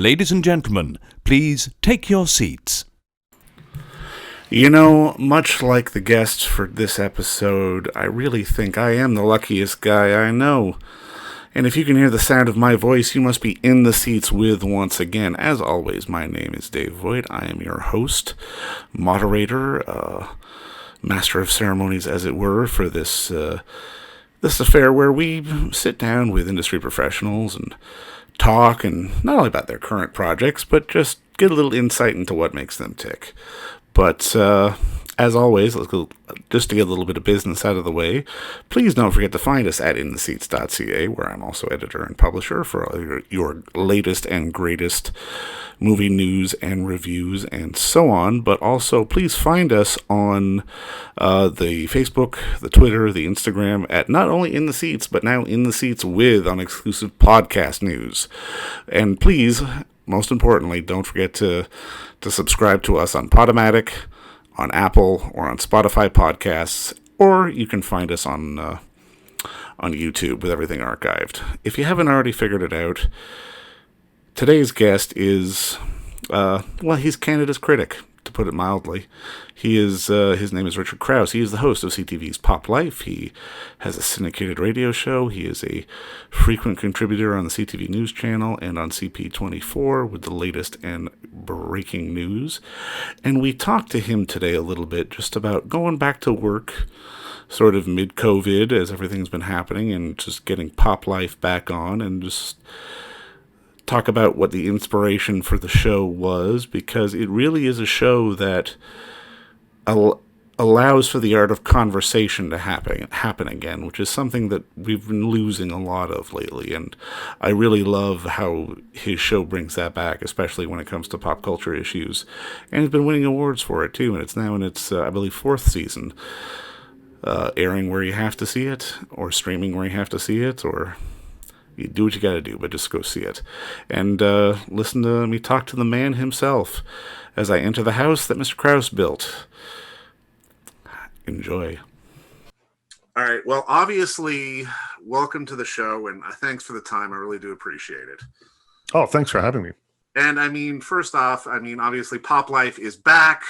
Ladies and gentlemen, please take your seats. You know, much like the guests for this episode, I really think I am the luckiest guy I know. And if you can hear the sound of my voice, you must be in the seats with once again. As always, my name is Dave Voigt. I am your host, moderator, master of ceremonies, as it were, for this affair where we sit down with industry professionals and talk, and not only about their current projects, but just get a little insight into what makes them tick. But as always, just to get a little bit of business out of the way, please don't forget to find us at intheseats.ca, where I'm also editor and publisher for all your latest and greatest movie news and reviews and so on. But also, please find us on the Facebook, the Twitter, the Instagram, at not only In the Seats, but now In the Seats with on exclusive podcast news. And please, most importantly, don't forget to subscribe to us on Podomatic, on Apple, or on Spotify podcasts, or you can find us on YouTube with everything archived. If you haven't already figured it out, today's guest is, he's Canada's critic, to put it mildly. He is, his name is Richard Crouse. He is the host of CTV's Pop Life. He has a syndicated radio show. He is a frequent contributor on the CTV News Channel and on CP24 with the latest and breaking news. And we talked to him today a little bit just about going back to work sort of mid-COVID as everything's been happening, and just getting Pop Life back on, and just talk about what the inspiration for the show was, because it really is a show that allows for the art of conversation to happen again, which is something that we've been losing a lot of lately. And I really love how his show brings that back, especially when it comes to pop culture issues. And he's been winning awards for it too, and it's now in its, I believe, 4th season, airing where you have to see it, or streaming where you have to see it, or you do what you gotta do, but just go see it. And listen to me talk to the man himself as I enter the house that Mr. Crouse built. Enjoy. All right. Well, obviously, welcome to the show, and thanks for the time. I really do appreciate it. Oh, thanks for having me. And I mean, first off, obviously, Pop Life is back.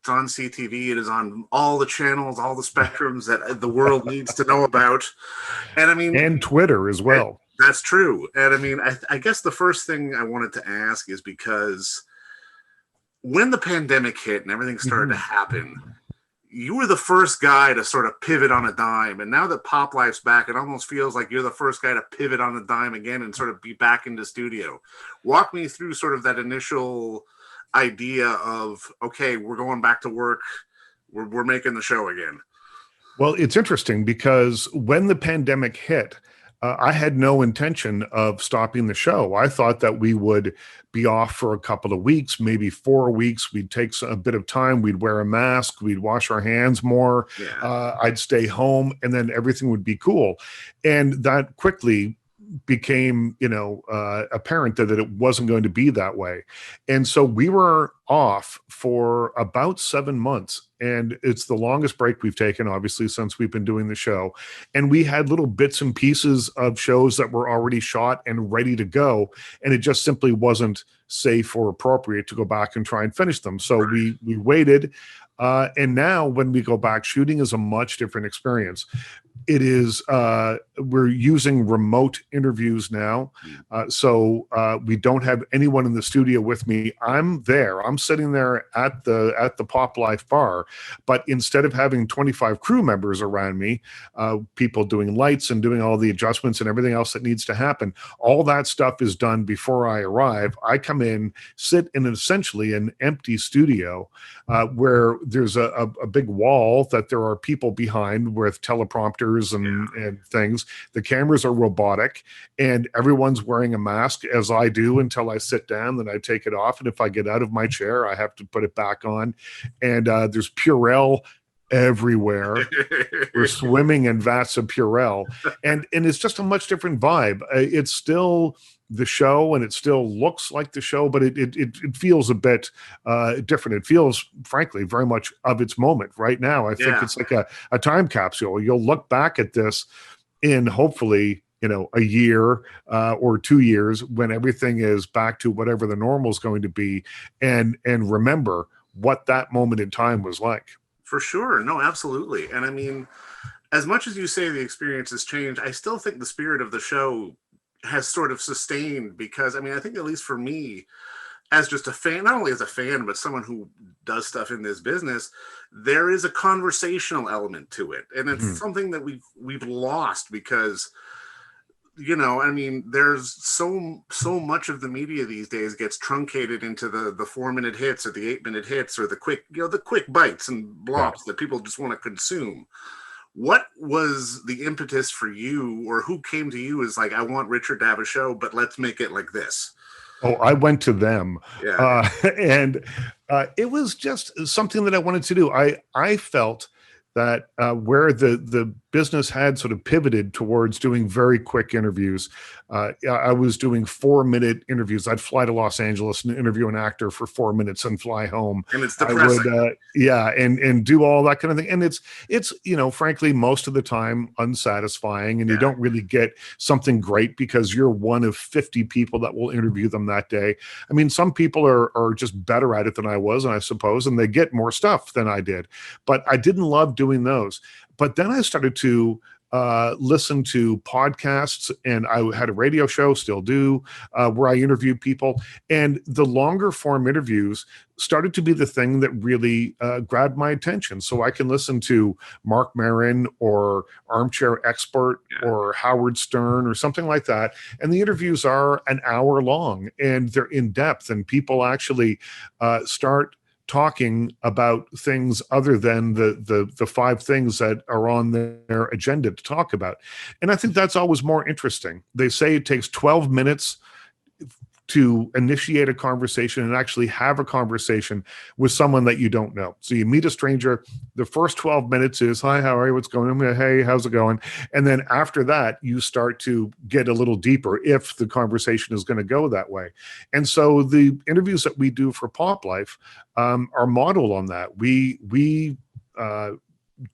It's on CTV. It is on all the channels, all the spectrums that the world needs to know about. And Twitter as well. That's true. And I guess the first thing I wanted to ask is, because when the pandemic hit and everything started to happen, you were the first guy to sort of pivot on a dime. And now that Pop Life's back, it almost feels like you're the first guy to pivot on a dime again and sort of be back in the studio. Walk me through sort of that initial idea of, okay, we're going back to work. We're making the show again. Well, it's interesting because when the pandemic hit, I had no intention of stopping the show. I thought that we would be off for a couple of weeks, maybe 4 weeks. We'd take a bit of time. We'd wear a mask. We'd wash our hands more. Yeah. I'd stay home, and then everything would be cool. And that quickly became, apparent that it wasn't going to be that way. And so we were off for about 7 months. And it's the longest break we've taken, obviously, since we've been doing the show. And we had little bits and pieces of shows that were already shot and ready to go. And it just simply wasn't safe or appropriate to go back and try and finish them. So we waited. And now when we go back, shooting is a much different experience. It is, we're using remote interviews now. So we don't have anyone in the studio with me. I'm there. I'm sitting there at the Pop Life bar, but instead of having 25 crew members around me, people doing lights and doing all the adjustments and everything else that needs to happen, all that stuff is done before I arrive. I come in, sit in essentially an empty studio where there's a big wall that there are people behind with teleprompters and things. The cameras are robotic, and everyone's wearing a mask, as I do, until I sit down. Then I take it off, and if I get out of my chair, I have to put it back on. And there's Purell everywhere. We're swimming in vats of Purell, and it's just a much different vibe. It's still the show, and it still looks like the show, but it feels a bit different. It feels, frankly, very much of its moment right now. I think it's like a time capsule. You'll look back at this in hopefully a year or 2 years when everything is back to whatever the normal is going to be, and remember what that moment in time was like. For sure. No, absolutely. And I mean, as much as you say the experience has changed, I still think the spirit of the show has sort of sustained, because I mean, I think at least for me, as just a fan, not only as a fan, but someone who does stuff in this business, there is a conversational element to it. And it's something that we've lost, because I mean, there's so much of the media these days gets truncated into the 4-minute hits or the 8-minute hits or the quick, the quick bites and blops that people just want to consume. What was the impetus for you, or who came to you as like, I want Richard to have a show, but let's make it like this? Oh, I went to them. Yeah. And it was just something that I wanted to do. I felt that where the business had sort of pivoted towards doing very quick interviews, I was doing 4-minute interviews. I'd fly to Los Angeles and interview an actor for 4 minutes and fly home. And it's depressing. I would, and do all that kind of thing. And it's frankly, most of the time unsatisfying, and you don't really get something great because you're one of 50 people that will interview them that day. I mean, some people are just better at it than I was, I suppose, and they get more stuff than I did. But I didn't love doing those. But then I started to listen to podcasts, and I had a radio show, still do, where I interviewed people. And the longer form interviews started to be the thing that really grabbed my attention. So I can listen to Mark Maron or Armchair Expert or Howard Stern or something like that. And the interviews are an hour long, and they're in depth, and people actually start talking about things other than the 5 things that are on their agenda to talk about. And I think that's always more interesting. They say it takes 12 minutes to initiate a conversation and actually have a conversation with someone that you don't know. So you meet a stranger, the first 12 minutes is, hi, how are you? What's going on? Hey, how's it going? And then after that, you start to get a little deeper if the conversation is going to go that way. And so the interviews that we do for Pop Life are modeled on that. We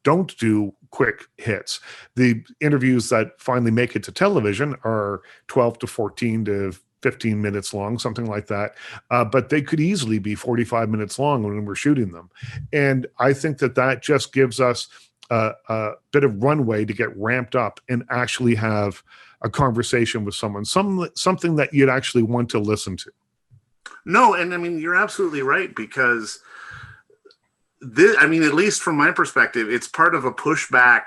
don't do quick hits. The interviews that finally make it to television are 12 to 14 to 15 minutes long, something like that. But they could easily be 45 minutes long when we're shooting them. And I think that just gives us a bit of runway to get ramped up and actually have a conversation with someone, something that you'd actually want to listen to. No, and I mean, you're absolutely right, because this, I mean, at least from my perspective, it's part of a pushback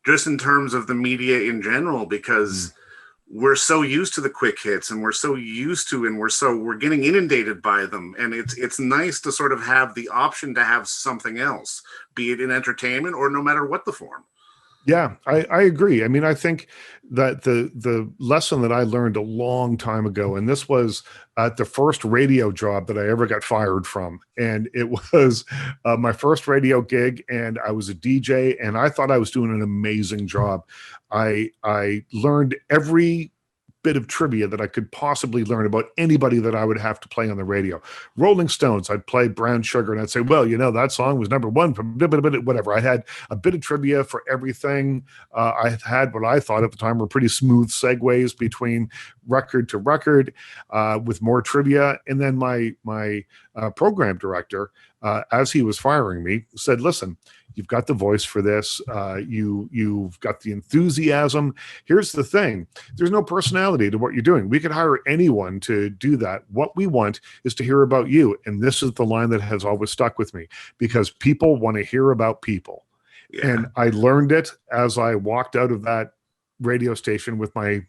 just in terms of the media in general, because we're so used to the quick hits, and we're getting inundated by them. And it's nice to sort of have the option to have something else, be it in entertainment or no matter what the form. Yeah, I agree. I mean, I think that the lesson that I learned a long time ago, and this was the first radio job that I ever got fired from, and it was my first radio gig, and I was a DJ, and I thought I was doing an amazing job. I learned every bit of trivia that I could possibly learn about anybody that I would have to play on the radio. Rolling Stones, I'd play Brown Sugar, and I'd say, well, that song was #1 from whatever. I had a bit of trivia for everything. I had what I thought at the time were pretty smooth segues between record to record with more trivia. And then my program director, as he was firing me, said, listen, you've got the voice for this. You've got the enthusiasm. Here's the thing. There's no personality to what you're doing. We could hire anyone to do that. What we want is to hear about you. And this is the line that has always stuck with me, because people want to hear about people. Yeah. And I learned it as I walked out of that radio station with my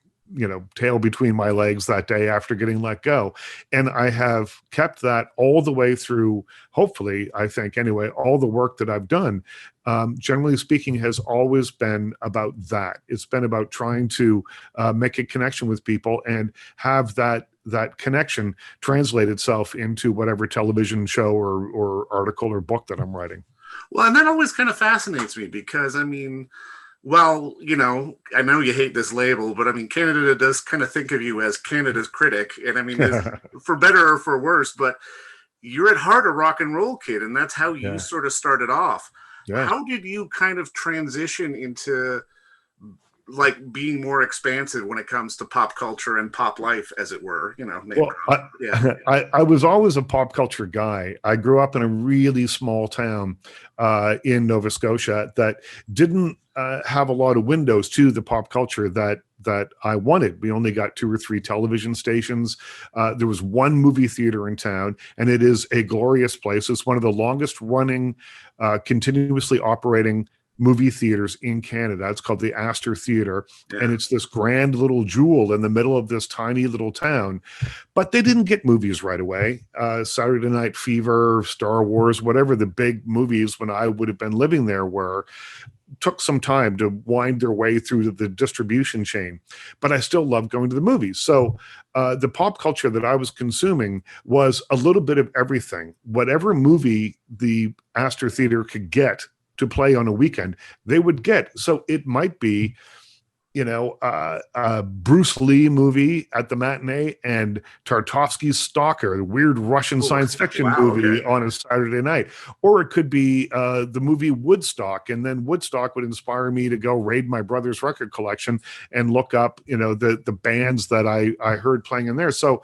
tail between my legs that day after getting let go. And I have kept that all the way through, hopefully, I think anyway, all the work that I've done, generally speaking, has always been about that. It's been about trying to make a connection with people and have that connection translate itself into whatever television show or article or book that I'm writing. Well, and that always kind of fascinates me, because I mean, well, I know you hate this label, but I mean, Canada does kind of think of you as Canada's critic. And I mean, for better or for worse, but you're at heart a rock and roll kid, and that's how you sort of started off. Yeah. How did you kind of transition into like being more expansive when it comes to pop culture and pop life, as it were. Well, I was always a pop culture guy. I grew up in a really small town in Nova Scotia that didn't have a lot of windows to the pop culture that I wanted. We only got 2 or 3 television stations. There was one movie theater in town, and it is a glorious place. It's one of the longest running, continuously operating movie theaters in Canada. It's called the Astor Theater, and it's this grand little jewel in the middle of this tiny little town. But they didn't get movies right away. Saturday Night Fever, Star Wars, whatever the big movies when I would have been living there took some time to wind their way through the distribution chain. But I still loved going to the movies. So the pop culture that I was consuming was a little bit of everything. Whatever movie the Astor Theater could get to play on a weekend, they would get. So it might be, a Bruce Lee movie at the matinee and Tarkovsky's Stalker, the weird Russian science fiction movie on a Saturday night. Or it could be the movie Woodstock, and then Woodstock would inspire me to go raid my brother's record collection and look up, the bands that I heard playing in there. So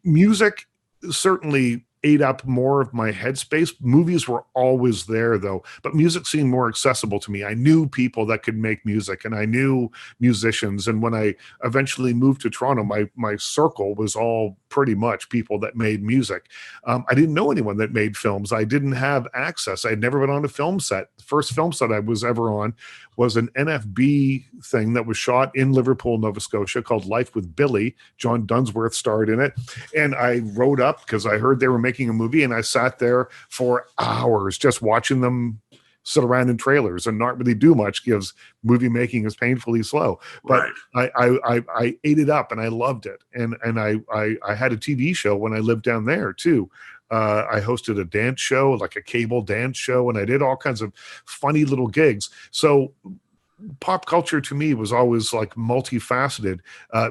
music certainly ate up more of my headspace. Movies were always there, though, but music seemed more accessible to me. I knew people that could make music, and I knew musicians. And when I eventually moved to Toronto, my circle was all pretty much people that made music. I didn't know anyone that made films. I didn't have access. I'd never been on a film set. The first film set I was ever on was an NFB thing that was shot in Liverpool, Nova Scotia, called Life with Billy. John Dunsworth starred in it. And I rode up because I heard they were making a movie, and I sat there for hours just watching them sit around in trailers and not really do much, because movie making is painfully slow. But I ate it up and I loved it. And I had a TV show when I lived down there too. I hosted a dance show, like a cable dance show, and I did all kinds of funny little gigs. So pop culture to me was always like multifaceted.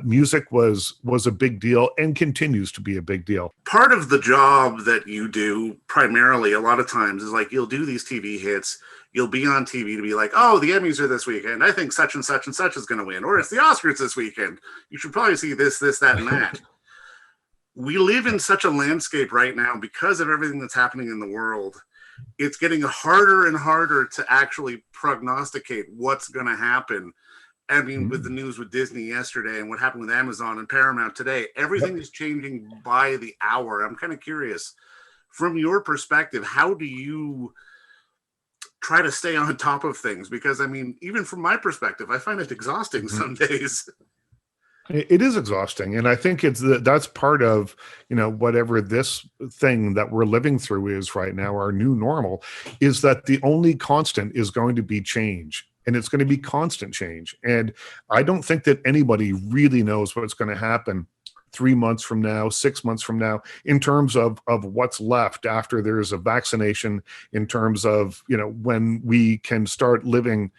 Music was a big deal and continues to be a big deal. Part of the job that you do primarily a lot of times is like, you'll do these TV hits. You'll be on TV to be like, oh, the Emmys are this weekend. I think such and such and such is going to win. Or it's the Oscars this weekend. You should probably see this, that, and that. We live in such a landscape right now because of everything that's happening in the world. It's getting harder and harder to actually prognosticate what's going to happen. I mean, with the news with Disney yesterday and what happened with Amazon and Paramount today, everything is changing by the hour. I'm kind of curious, from your perspective, how do you try to stay on top of things? Because, I mean, even from my perspective, I find it exhausting some days. It is exhausting. And I think that's part of, whatever this thing that we're living through is right now, our new normal, is that the only constant is going to be change. And it's going to be constant change. And I don't think that anybody really knows what's going to happen 3 months from now, 6 months from now, in terms of what's left after there's a vaccination, in terms of, when we can start living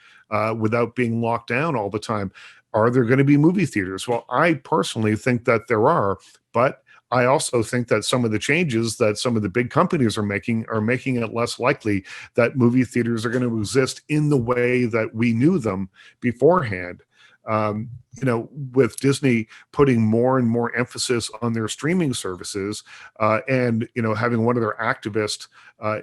without being locked down all the time. Are there going to be movie theaters? Well, I personally think that there are, but I also think that some of the changes that some of the big companies are making it less likely that movie theaters are going to exist in the way that we knew them beforehand. With Disney putting more and more emphasis on their streaming services, and having one of their activist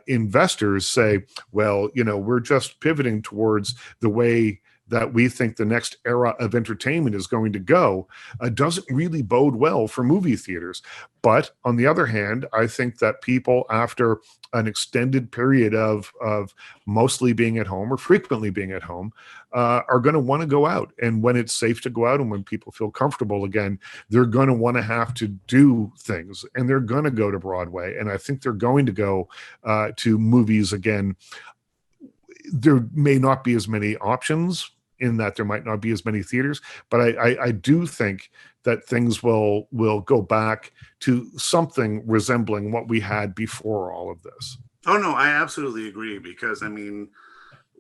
investors say, well, we're just pivoting towards the way that we think the next era of entertainment is going to go, doesn't really bode well for movie theaters. But on the other hand, I think that people, after an extended period of mostly being at home or frequently being at home, are going to want to go out. And when it's safe to go out and when people feel comfortable again, they're going to want to have to do things, and they're going to go to Broadway. And I think they're going to go to movies again. There may not be as many options, in that there might not be as many theaters, but I do think that things will go back to something resembling what we had before all of this. Oh, no, I absolutely agree. Because, I mean,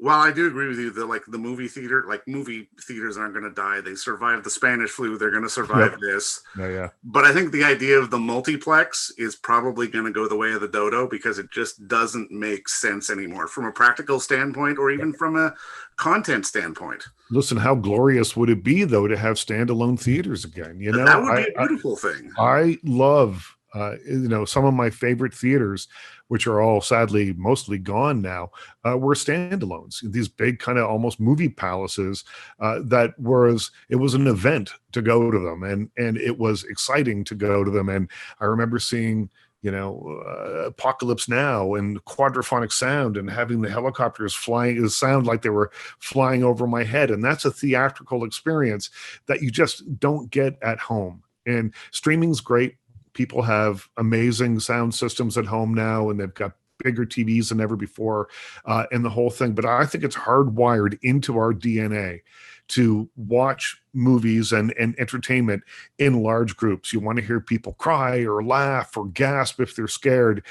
While I do agree with you that like movie theaters aren't going to die. They survived the Spanish flu. They're going to survive this. Yeah. But I think the idea of the multiplex is probably going to go the way of the dodo because it just doesn't make sense anymore from a practical standpoint or even from a content standpoint. Listen, how glorious would it be though to have standalone theaters again? You know, that would be a beautiful thing. I love, some of my favorite theaters, which are all sadly mostly gone now, were standalones. These big kind of almost movie palaces it was an event to go to them, and it was exciting to go to them. And I remember seeing Apocalypse Now and quadraphonic sound and having the helicopters flying, it sound like they were flying over my head. And that's a theatrical experience that you just don't get at home. And streaming's great. People have amazing sound systems at home now, and they've got bigger TVs than ever before, and the whole thing. But I think it's hardwired into our DNA to watch movies and entertainment in large groups. You want to hear people cry or laugh or gasp if they're scared.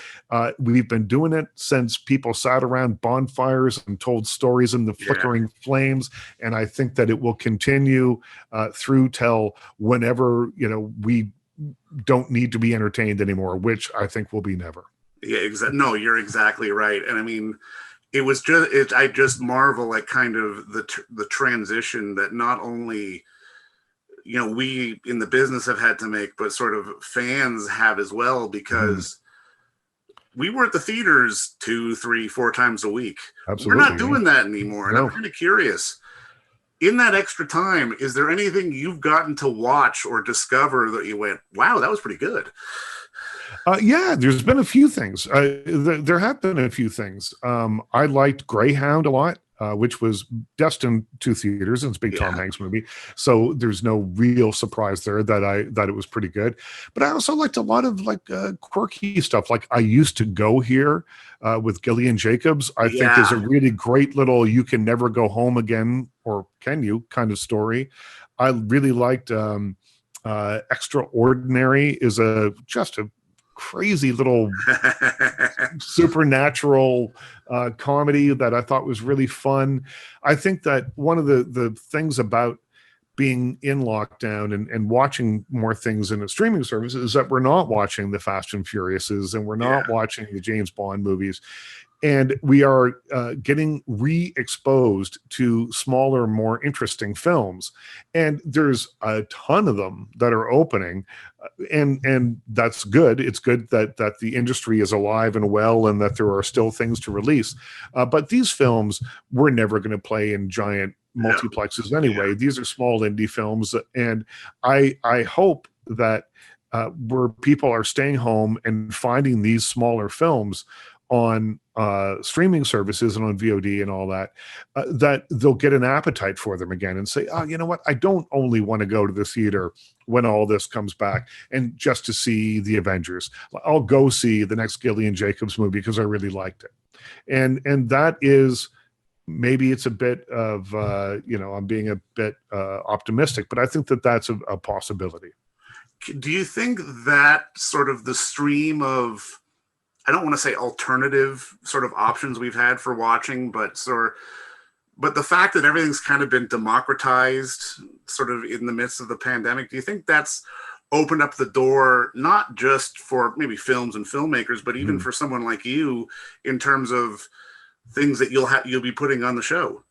We've been doing it since people sat around bonfires and told stories in the flickering flames. And I think that it will continue through till whenever, we don't need to be entertained anymore, which I think will be never. Yeah, no, you're exactly right. And I mean, it was just, I just marvel at kind of the transition that not only, we in the business have had to make, but sort of fans have as well, because we were at the theaters 2, 3, 4 times a week. Absolutely. We're not doing that anymore. And No. I'm kind of curious, in that extra time, is there anything you've gotten to watch or discover that you went, wow, that was pretty good? Yeah, there's been a few things. There have been a few things. I liked Greyhound a lot, which was destined to theaters, and it's a big Tom Hanks movie. So there's no real surprise there that it was pretty good. But I also liked a lot of quirky stuff. Like I Used to Go Here with Gillian Jacobs. I think is a really great little "you can never go home again" or "can you" kind of story. I really liked Extraordinary is just a crazy little supernatural comedy that I thought was really fun. I think that one of the things about being in lockdown and watching more things in a streaming service is that we're not watching the Fast and Furiouses, and we're not watching the James Bond movies. And we are getting re-exposed to smaller, more interesting films. And there's a ton of them that are opening. And that's good. It's good that the industry is alive and well, and that there are still things to release. But these films were never going to play in giant multiplexes anyway. These are small indie films. And I hope that where people are staying home and finding these smaller films on streaming services and on VOD and all that, that they'll get an appetite for them again and say, oh, you know what? I don't only want to go to the theater when all this comes back and just to see the Avengers. I'll go see the next Gillian Jacobs movie because I really liked it. And that is, maybe it's a bit of, I'm being a bit optimistic, but I think that that's a possibility. Do you think that sort of the stream of, I don't want to say alternative sort of options we've had for watching, but the fact that everything's kind of been democratized sort of in the midst of the pandemic, do you think that's opened up the door, not just for maybe films and filmmakers, but even for someone like you in terms of things that you'll be putting on the show?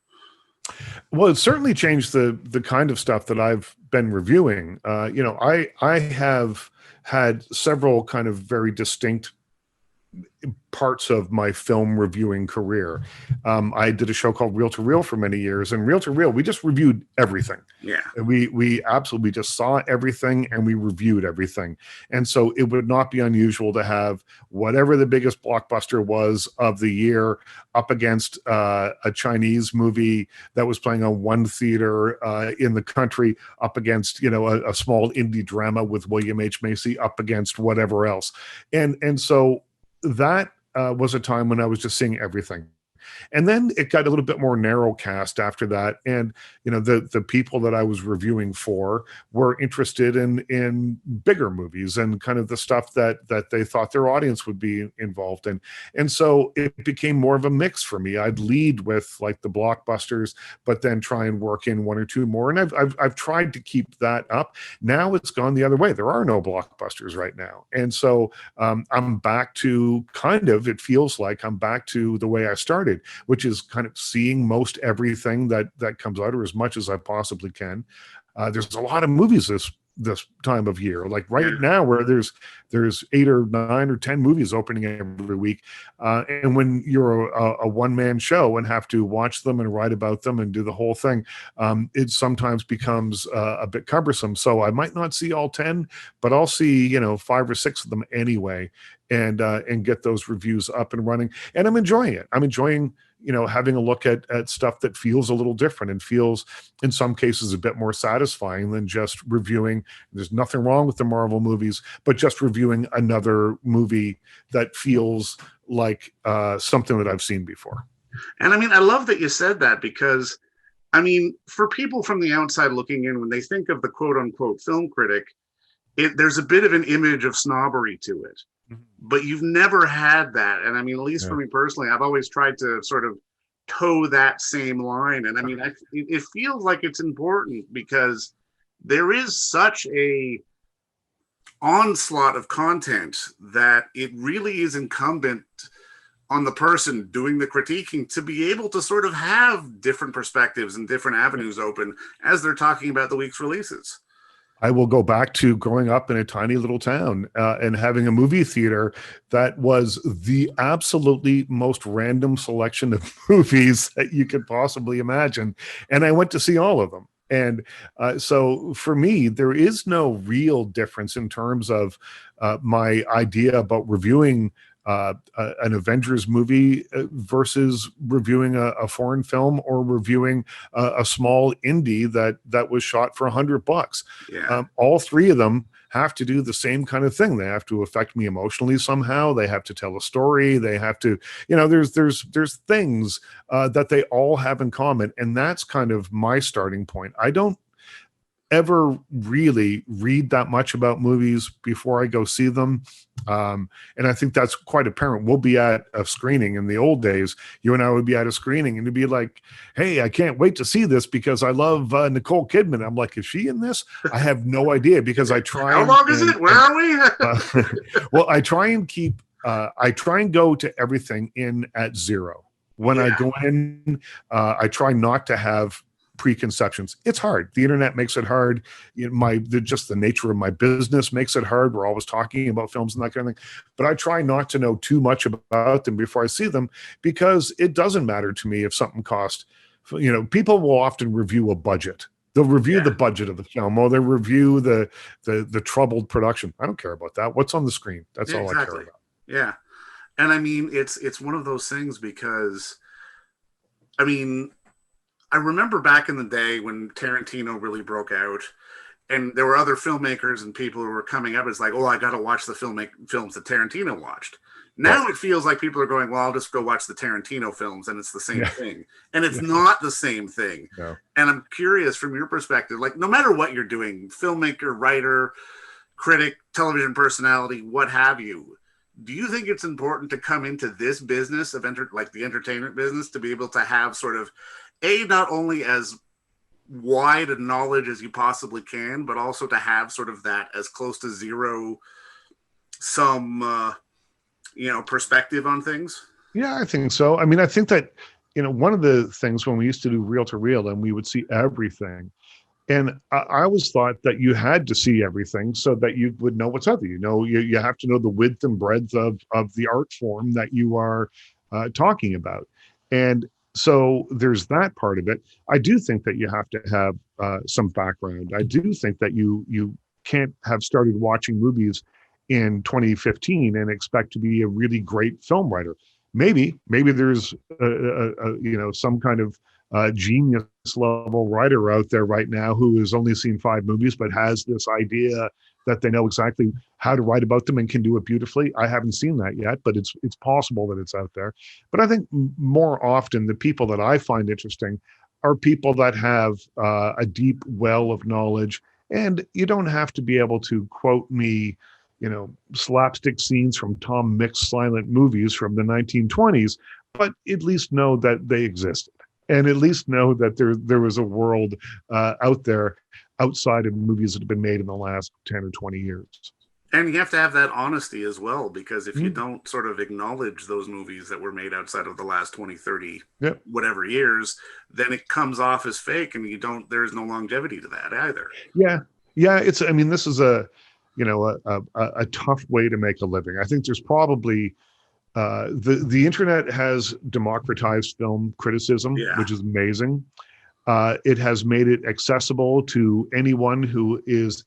Well, it certainly changed the kind of stuff that I've been reviewing. I have had several kind of very distinct parts of my film reviewing career. I did a show called Reel to Reel for many years, and Reel to Reel, we just reviewed everything. Yeah. And we absolutely just saw everything and we reviewed everything. And so it would not be unusual to have whatever the biggest blockbuster was of the year up against a Chinese movie that was playing on one theater in the country, up against, a small indie drama with William H. Macy, up against whatever else. And so that was a time when I was just seeing everything. And then it got a little bit more narrow cast after that. And, the people that I was reviewing for were interested in bigger movies and kind of the stuff that they thought their audience would be involved in. And so it became more of a mix for me. I'd lead with like the blockbusters, but then try and work in one or two more. And I've tried to keep that up. Now it's gone the other way. There are no blockbusters right now. And so I'm back to it feels like I'm back to the way I started, which is kind of seeing most everything that comes out, or as much as I possibly can. There's a lot of movies this time of year, like right now, where there's 8 or 9 or 10 movies opening every week. And when you're a one-man show and have to watch them and write about them and do the whole thing, it sometimes becomes a bit cumbersome. So I might not see all 10, but I'll see 5 or 6 of them anyway, and get those reviews up and running. And I'm enjoying it. I'm enjoying having a look at stuff that feels a little different and feels in some cases a bit more satisfying than just reviewing. There's nothing wrong with the Marvel movies, but just reviewing another movie that feels like something that I've seen before. And I mean, I love that you said that, because I mean, for people from the outside looking in, when they think of the quote unquote film critic, there's a bit of an image of snobbery to it. But you've never had that. And I mean, at least for me personally, I've always tried to sort of toe that same line. And I mean, it feels like it's important, because there is such a onslaught of content that it really is incumbent on the person doing the critiquing to be able to sort of have different perspectives and different avenues open as they're talking about the week's releases. I will go back to growing up in a tiny little town and having a movie theater that was the absolutely most random selection of movies that you could possibly imagine. And I went to see all of them. And so for me, there is no real difference in terms of my idea about reviewing an Avengers movie versus reviewing a foreign film, or reviewing a small indie that was shot for $100. Yeah. All three of them have to do the same kind of thing. They have to affect me emotionally somehow. They have to tell a story. They have to, there's things that they all have in common. And that's kind of my starting point. I don't ever really read that much about movies before I go see them. And I think that's quite apparent. We'll be at a screening. In the old days, you and I would be at a screening and it'd be like, hey, I can't wait to see this because I love Nicole Kidman. I'm like, is she in this? I have no idea, because I try. How long is it? Where are we? Well, I try and go to everything in at zero. When I go in, I try not to have preconceptions. It's hard. The internet makes it hard. Just the nature of my business makes it hard. We're always talking about films and that kind of thing. But I try not to know too much about them before I see them, because it doesn't matter to me if something costs. People will often review a budget. They'll review the budget of the film, or they review the troubled production. I don't care about that. What's on the screen? That's all I care about. Yeah. And I mean, it's one of those things, because I mean, I remember back in the day when Tarantino really broke out, and there were other filmmakers and people who were coming up. It's like, oh, I got to watch the films that Tarantino watched. Now it feels like people are going, well, I'll just go watch the Tarantino films, and it's the same thing. And it's not the same thing. No. And I'm curious, from your perspective, like, no matter what you're doing, filmmaker, writer, critic, television personality, what have you, do you think it's important to come into this business of like the entertainment business, to be able to have sort of not only as wide a knowledge as you possibly can, but also to have sort of that as close to zero sum, perspective on things? Yeah, I think so. I mean, I think that, one of the things when we used to do reel to reel and we would see everything, and I always thought that you had to see everything so that you would know what's out there. You have to know the width and breadth of the art form that you are talking about. And so there's that part of it. I do think that you have to have some background. I do think that you can't have started watching movies in 2015 and expect to be a really great film writer. Maybe there's some kind of genius level writer out there right now who has only seen 5 movies but has this idea that they know exactly how to write about them and can do it beautifully. I haven't seen that yet, but it's possible that it's out there. But I think more often the people that I find interesting are people that have a deep well of knowledge, and you don't have to be able to quote me, slapstick scenes from Tom Mix's silent movies from the 1920s, but at least know that they existed, and at least know that there was a world out there outside of movies that have been made in the last 10 or 20 years. And you have to have that honesty as well, because if you don't sort of acknowledge those movies that were made outside of the last 20, 30, whatever years, then it comes off as fake, and there's no longevity to that either. Yeah. This is a tough way to make a living. I think there's probably, the internet has democratized film criticism, which is amazing. It has made it accessible to anyone who is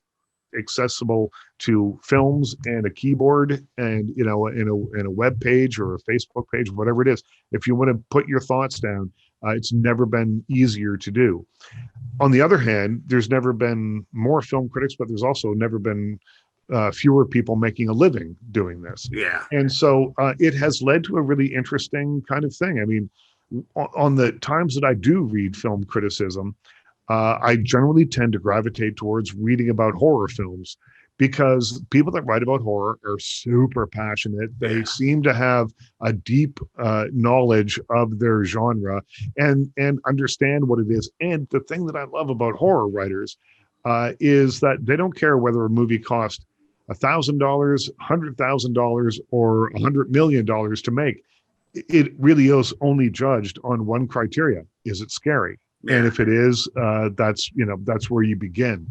accessible to films and a keyboard and in a web page or a Facebook page, whatever it is. If you want to put your thoughts down, it's never been easier to do. On the other hand, there's never been more film critics, but there's also never been fewer people making a living doing this. And so it has led to a really interesting kind of thing. I mean, on the times that I do read film criticism, I generally tend to gravitate towards reading about horror films, because people that write about horror are super passionate. They seem to have a deep knowledge of their genre and understand what it is. And the thing that I love about horror writers is that they don't care whether a movie cost $1,000, $100,000, or $100 million to make. It really is only judged on one criteria: is it scary? And if it is, that's where you begin.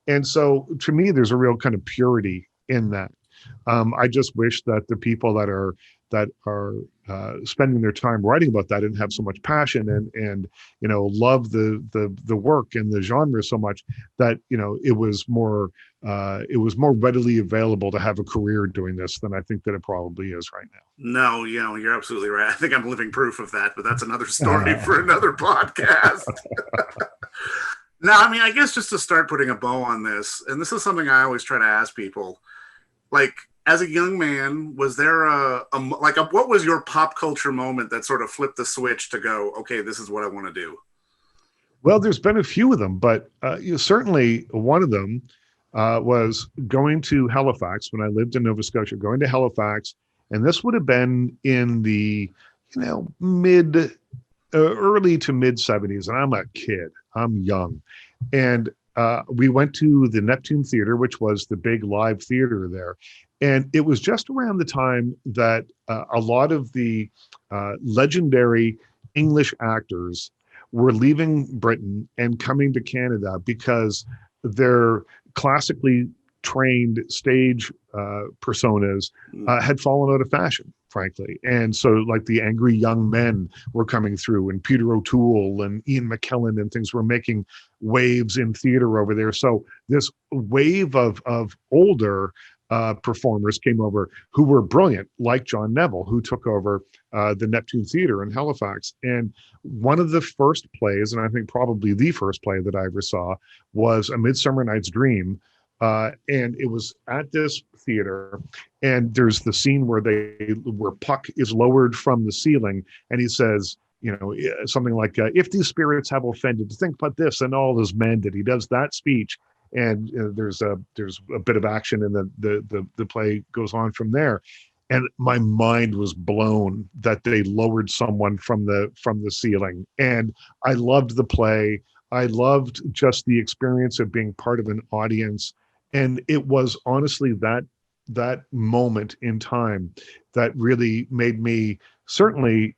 And so to me, there's a real kind of purity in that. I just wish that the people that are spending their time writing about that and have so much passion and love the work and the genre so much that it was more readily available to have a career doing this than I think that it probably is right now. No, you're absolutely right. I think I'm living proof of that, but that's another story for another podcast. Now, I mean, I guess just to start putting a bow on this, and this is something I always try to ask people, like, as a young man, was there what was your pop culture moment that sort of flipped the switch to go, okay, this is what I want to do? Well, there's been a few of them, but certainly one of them was going to Halifax when I lived in Nova Scotia, going to Halifax. And this would have been in the, early to mid 70s. And I'm a kid, I'm young. And we went to the Neptune Theater, which was the big live theater there. And it was just around the time that a lot of the legendary English actors were leaving Britain and coming to Canada because their classically trained stage personas had fallen out of fashion, frankly. And so like the angry young men were coming through, and Peter O'Toole and Ian McKellen and things were making waves in theater over there. So this wave of older performers came over who were brilliant, like John Neville, who took over the Neptune Theater in Halifax. And one of the first plays, and I think probably the first play that I ever saw, was A Midsummer Night's Dream. And it was at this theater, and there's the scene where Puck is lowered from the ceiling, and he says, something like, if these spirits have offended, think but this, and all is mended. He does that speech. And there's a bit of action, and the play goes on from there. And my mind was blown that they lowered someone from the ceiling. And I loved the play. I loved just the experience of being part of an audience. And it was honestly that moment in time that really made me, certainly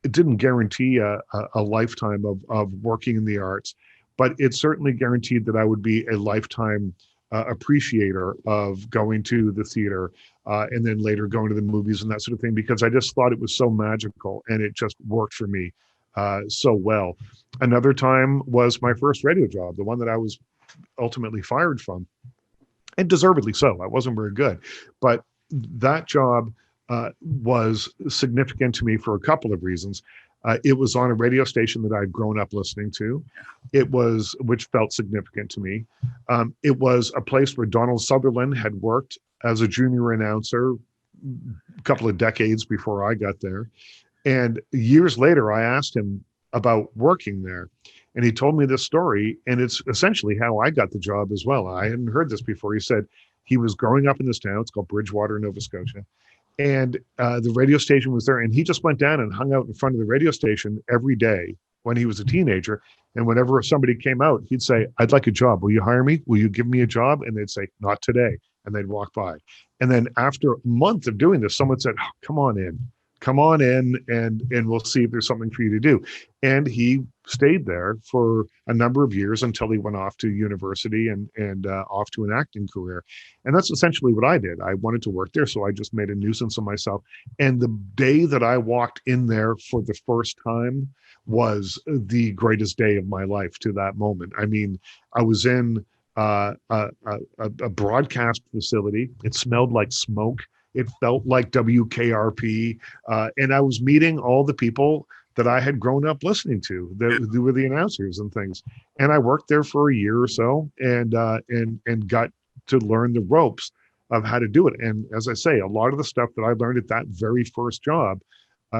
it didn't guarantee a lifetime of working in the arts, but it certainly guaranteed that I would be a lifetime appreciator of going to the theater and then later going to the movies and that sort of thing, because I just thought it was so magical and it just worked for me so well. Another time was my first radio job, the one that I was ultimately fired from, and deservedly so. I wasn't very good, but that job was significant to me for a couple of reasons. It was on a radio station that I'd grown up listening to. Which felt significant to me. It was a place where Donald Sutherland had worked as a junior announcer a couple of decades before I got there. And years later, I asked him about working there. And he told me this story, and it's essentially how I got the job as well. I hadn't heard this before. He said he was growing up in this town. It's called Bridgewater, Nova Scotia. And the radio station was there. And he just went down and hung out in front of the radio station every day when he was a teenager. And whenever somebody came out, he'd say, "I'd like a job. Will you hire me? Will you give me a job?" And they'd say, "Not today." And they'd walk by. And then after a month of doing this, someone said, "Oh, come on in and we'll see if there's something for you to do." And he stayed there for a number of years until he went off to university and off to an acting career. And that's essentially what I did. I wanted to work there, so I just made a nuisance of myself. And the day that I walked in there for the first time was the greatest day of my life to that moment. I mean, I was in a broadcast facility. It smelled like smoke. It felt like WKRP. And I was meeting all the people that I had grown up listening to, who were the announcers and things. And I worked there for a year or so and got to learn the ropes of how to do it. And as I say, a lot of the stuff that I learned at that very first job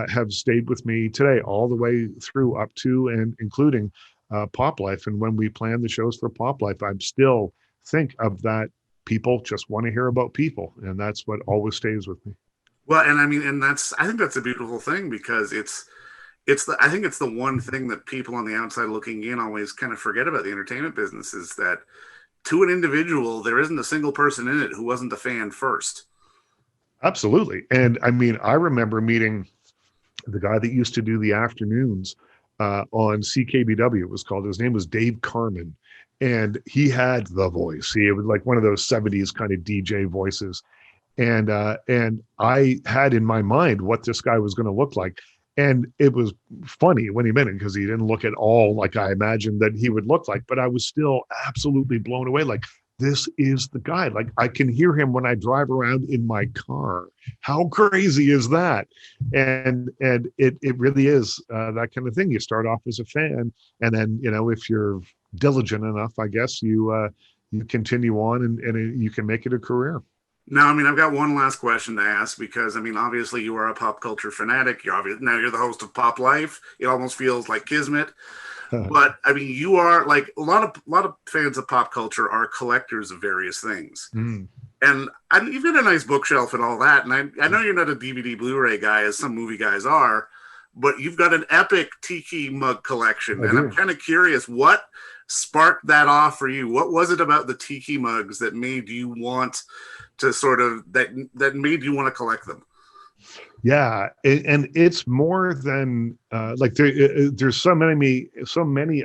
have stayed with me today, all the way through up to and including Pop Life. And when we plan the shows for Pop Life, I'm still think of that. People just want to hear about people, and that's what always stays with me. Well, and I mean, and I think that's a beautiful thing, because I think it's the one thing that people on the outside looking in always kind of forget about the entertainment business, is that to an individual, there isn't a single person in it who wasn't a fan first. Absolutely. And I mean, I remember meeting the guy that used to do the afternoons on CKBW. It was called, his name was Dave Carmen. And he had the voice. It was like one of those 70s kind of DJ voices. And I had in my mind what this guy was going to look like. And it was funny when he met him, because he didn't look at all like I imagined that he would look like. But I was still absolutely blown away. Like, this is the guy. Like, I can hear him when I drive around in my car. How crazy is that? And it really is that kind of thing. You start off as a fan, and then, if you're diligent enough, I guess you continue on and you can make it a career. Now, I mean, I've got one last question to ask, because I mean, obviously you are a pop culture fanatic. Now you're the host of Pop Life. It almost feels like kismet. But I mean, you are, like, a lot of fans of pop culture are collectors of various things. And you've got a nice bookshelf and all that. And I know you're not a DVD Blu-ray guy, as some movie guys are, but you've got an epic Tiki mug collection. And I'm kind of curious, what sparked that off for you? What was it about the Tiki mugs that made you want to that made you want to collect them? Yeah, and it's more than there's so many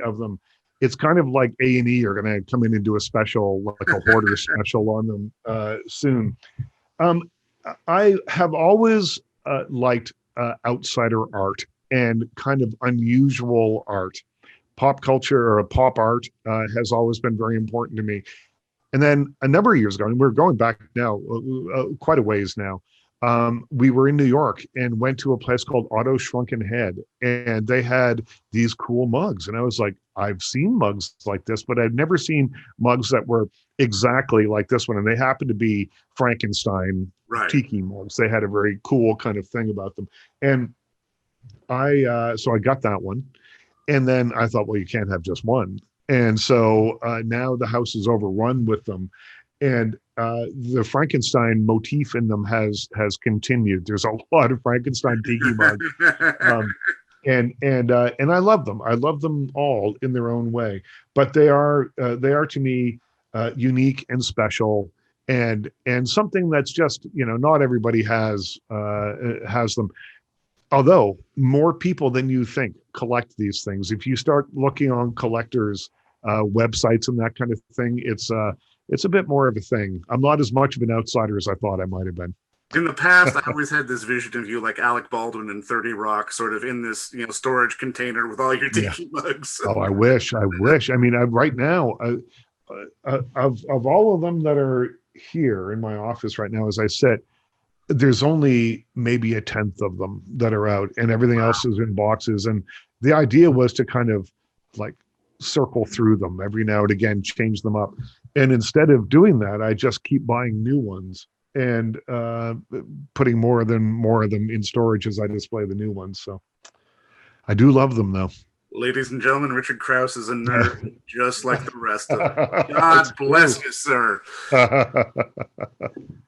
of them. It's kind of like A&E are going to come in and do a special, like a hoarder special on them soon. I have always liked outsider art and kind of unusual art. Pop culture or pop art has always been very important to me. And then a number of years ago, and we're going back now quite a ways now, we were in New York and went to a place called Otto Shrunken Head, and they had these cool mugs. And I was like, I've seen mugs like this, but I've never seen mugs that were exactly like this one. And they happened to be Frankenstein Tiki mugs. They had a very cool kind of thing about them. And so I got that one. And then I thought, well, you can't have just one. And so now the house is overrun with them. And the Frankenstein motif in them has continued. There's a lot of Frankenstein Tiki mugs, and I love them. I love them all in their own way. But they are to me unique and special, and something that's just, not everybody has them. Although more people than you think collect these things. If you start looking on collectors' websites and that kind of thing, it's a bit more of a thing. I'm not as much of an outsider as I thought I might have been. In the past, I always had this vision of you like Alec Baldwin in 30 Rock, sort of in this, storage container with all your Tiki mugs. Oh, I wish. I mean, right now, of all of them that are here in my office right now, as I sit, there's only maybe a tenth of them that are out, and everything else is in boxes. And the idea was to kind of like circle through them every now and again, change them up. And instead of doing that, I just keep buying new ones and putting more of them in storage as I display the new ones. So I do love them, though. Ladies and gentlemen, Richard Crouse is a nerd just like the rest of them. God bless you, sir.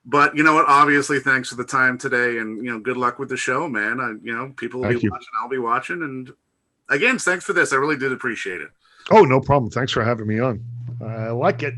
But you know what? Obviously, thanks for the time today, and good luck with the show, man. People will be watching. I'll be watching, and again, thanks for this. I really did appreciate it. Oh, no problem. Thanks for having me on. I like it.